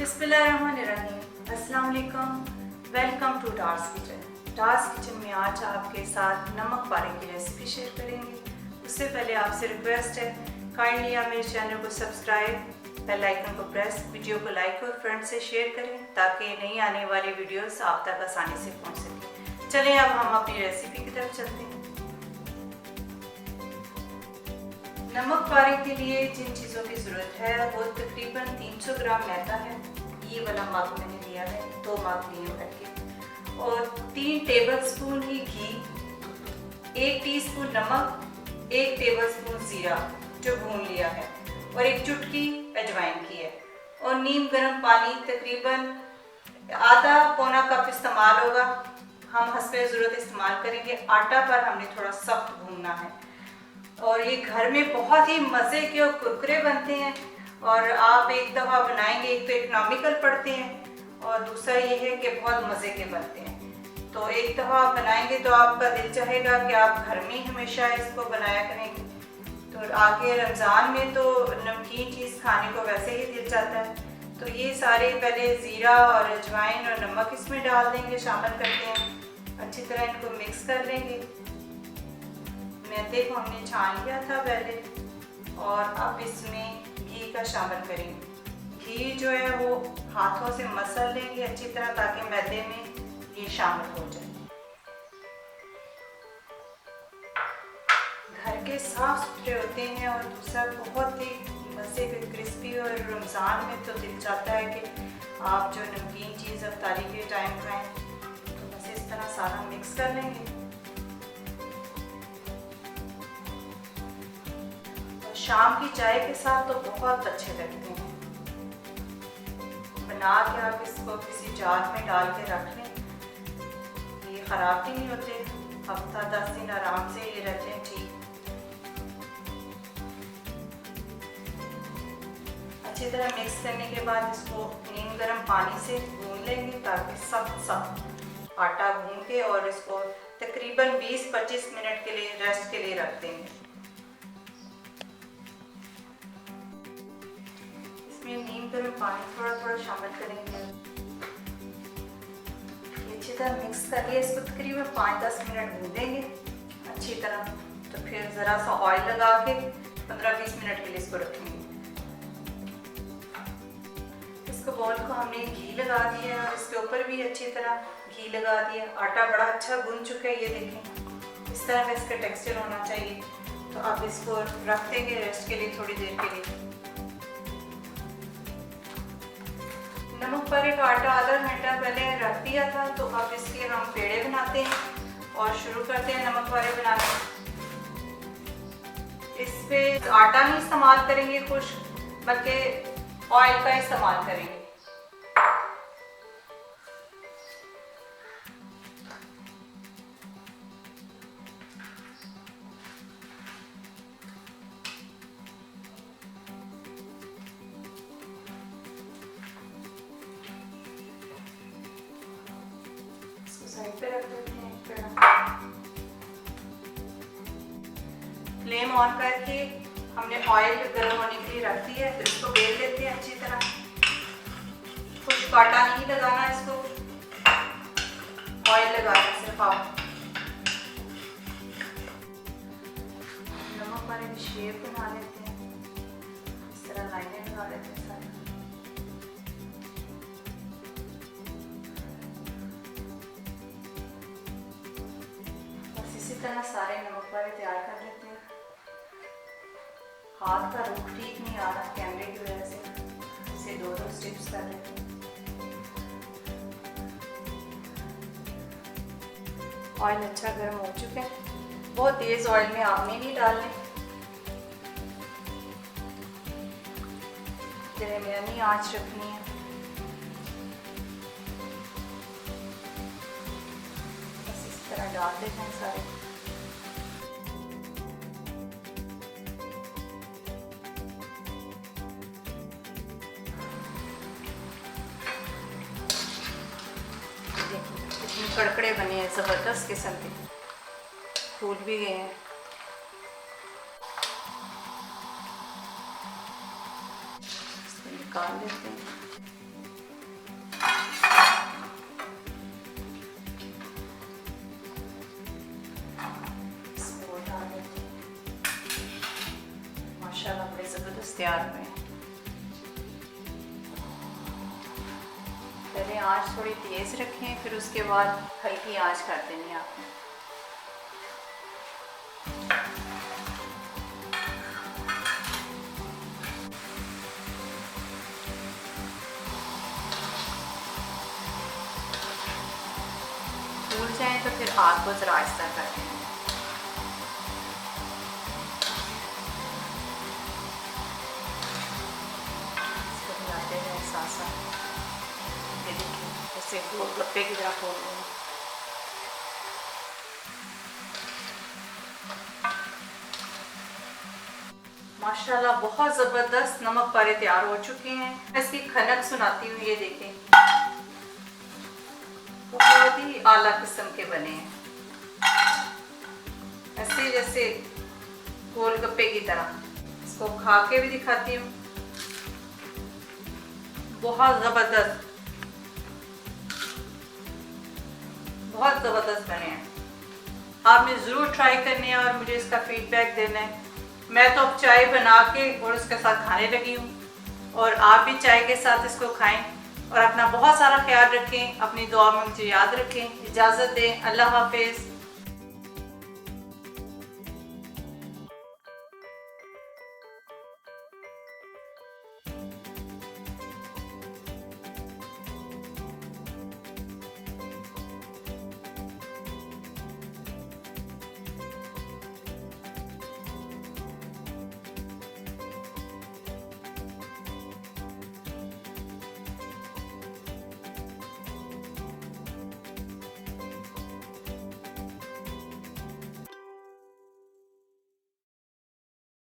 बिस्मिल्लाहिर्रहमानिर्रहीम। अस्सलाम वालेकुम। Welcome to Dar's kitchen. Dar's kitchen में आज आपके साथ नमक पारे की रेसिपी शेयर करेंगे। उससे पहले आपसे रिक्वेस्ट है, काइंडली आप मेरे चैनल को सब्सक्राइब, बेल आइकन को प्रेस, वीडियो को लाइक और फ्रेंड से शेयर करें ताकि नई आने वाली वीडियोस आप तक आसानी से पहुंच सके। चलें अब हम अपनी रेसिपी की तरफ चलते हैं। नमक पारे के लिए जिन चीज़ों की ज़रूरत है वो तकरीबन 300 ग्राम मैदा है। ये वाला मग मैंने लिया है, 2 मग लिए करके, और 3 टेबलस्पून ही घी, 1 टीस्पून नमक, 1 टेबलस्पून ज़ीरा जो भून लिया है, और 1 चुटकी अजवाइन की है, और नीम गर्म पानी तकरीबन आधा पौना कप इस्तेमाल होगा। हम हस्बे ज़रूरत इस्तेमाल करेंगे। आटा पर हमने थोड़ा सख्त भूनना है। और ये घर में बहुत ही मज़े के और कुरकुरे बनते हैं, और आप एक दफ़ा बनाएंगे, एक तो इकोनॉमिकल पड़ते हैं और दूसरा ये है कि बहुत मज़े के बनते हैं। तो एक दफ़ा आप बनाएंगे तो आपका दिल चाहेगा कि आप घर में हमेशा इसको बनाया करेंगे। तो आगे रमज़ान में तो नमकीन चीज़ खाने को वैसे ही दिल चाहता है। तो ये सारे पहले ज़ीरा और अजवाइन और नमक इसमें डाल देंगे, शामिल करते हैं, अच्छी तरह इनको मिक्स कर लेंगे। मैदे को हमने छान लिया था पहले, और अब इसमें घी का शामिल करेंगे। घी जो है वो हाथों से मसल लेंगे अच्छी तरह ताकि मैदे में ये शामिल हो जाए। घर के साफ सुथरे होते हैं, और दूसरा बहुत ही मज़े के क्रिस्पी, और रमज़ान में तो दिल चाहता है कि आप जो नमकीन चीज़ अफ्तारी के टाइम खाएँ। तो बस इस तरह सारा मिक्स कर लेंगे। शाम की चाय के साथ तो बहुत अच्छे लगते हैं। बना के आप इसको किसी जार में डाल के रख लें, ये ख़राब भी नहीं होते, हफ्ता 10 दिन आराम से ये रहते हैं ठीक। अच्छी तरह मिक्स करने के बाद इसको नीम गर्म पानी से गूंद लेंगे ताकि सख्त आटा गूंद के, और इसको तकरीबन 20-25 मिनट के लिए रेस्ट के लिए रख देंगे। नीम गर्म पानी थोड़ा थोड़ा शामिल करेंगे। अच्छी तरह मिक्स कर लिया, इसको तकरीबन 5-10 मिनट भूनेंगे अच्छी तरह। तो फिर ज़रा सा ऑयल लगा के 15-20 मिनट के लिए इसको रखेंगे। इसको बॉल को हमने घी लगा दिया है, और इसके ऊपर भी अच्छी तरह घी लगा दिया। आटा बड़ा अच्छा गूंद चुका है, ये देखें इस तरह का इसका टेक्सचर होना चाहिए। तो अब इसको रख देंगे रेस्ट के लिए थोड़ी देर के लिए। नमक पारे का आटा आधा घंटा पहले रख दिया था, तो अब इसके हम पेड़े बनाते हैं और शुरू करते हैं नमक पारे बनाने। इस पे आटा नहीं इस्तेमाल करेंगे खुश्क, बल्कि ऑयल का इस्तेमाल करेंगे। साइड पे रख देते हैं। फ्लेम ऑन करके हमने ऑयल गर्म होने के लिए रख दिया है। तो इसको बेल लेते हैं अच्छी तरह। कुछ आटा नहीं लगाना, इसको ऑयल लगाना सिर्फ। आप नमक पारे की शेप बना लेते हैं, इस तरह लाइनें लगा लेते हैं सारे। इसी तरह सारे नमक पारे तैयार कर लेते हैं। हाथ का रुख ठीक नहीं आ रहा कैमरे की वजह से, इसे 2-2 स्टेप्स कर लेते हैं। ऑयल अच्छा गर्म हो चुका है, बहुत तेज ऑयल में आपने नहीं डालने, दरमियानी आंच रखनी है। बस इस तरह डाल देते हैं सारे। कड़कड़े बने हैं ज़बरदस्त किस्म के, फूल भी गए हैं। निकाल लेते हैं। ज़बरदस्त तैयार हुए हैं। पहले आंच थोड़ी तेज़ रखें, फिर उसके बाद हल्की आंच कर देनी है आपने। फूल जाए तो फिर आग को ज़रा आहिस्ता कर दें। इसको हिलाते हैं साथ साथ। ये देखिए जैसे गोलगप्पे की तरह खोल रहे हैं। माशाल्लाह बहुत ज़बरदस्त नमक पारे तैयार हो चुके हैं। मैं इसकी खनक सुनाती हूँ, ये देखें बहुत ही आला किस्म के बने हैं, ऐसे जैसे गोलगप्पे की तरह। इसको खा के भी दिखाती हूँ, बहुत ज़बरदस्त, बहुत ज़बरदस्त बने हैं। आपने ज़रूर ट्राई करने हैं और मुझे इसका फीडबैक देना है। मैं तो अब चाय बना के और उसके साथ खाने लगी हूँ, और आप भी चाय के साथ इसको खाएं और अपना बहुत सारा ख्याल रखें। अपनी दुआ में मुझे याद रखें। इजाज़त दें, अल्लाह हाफिज़।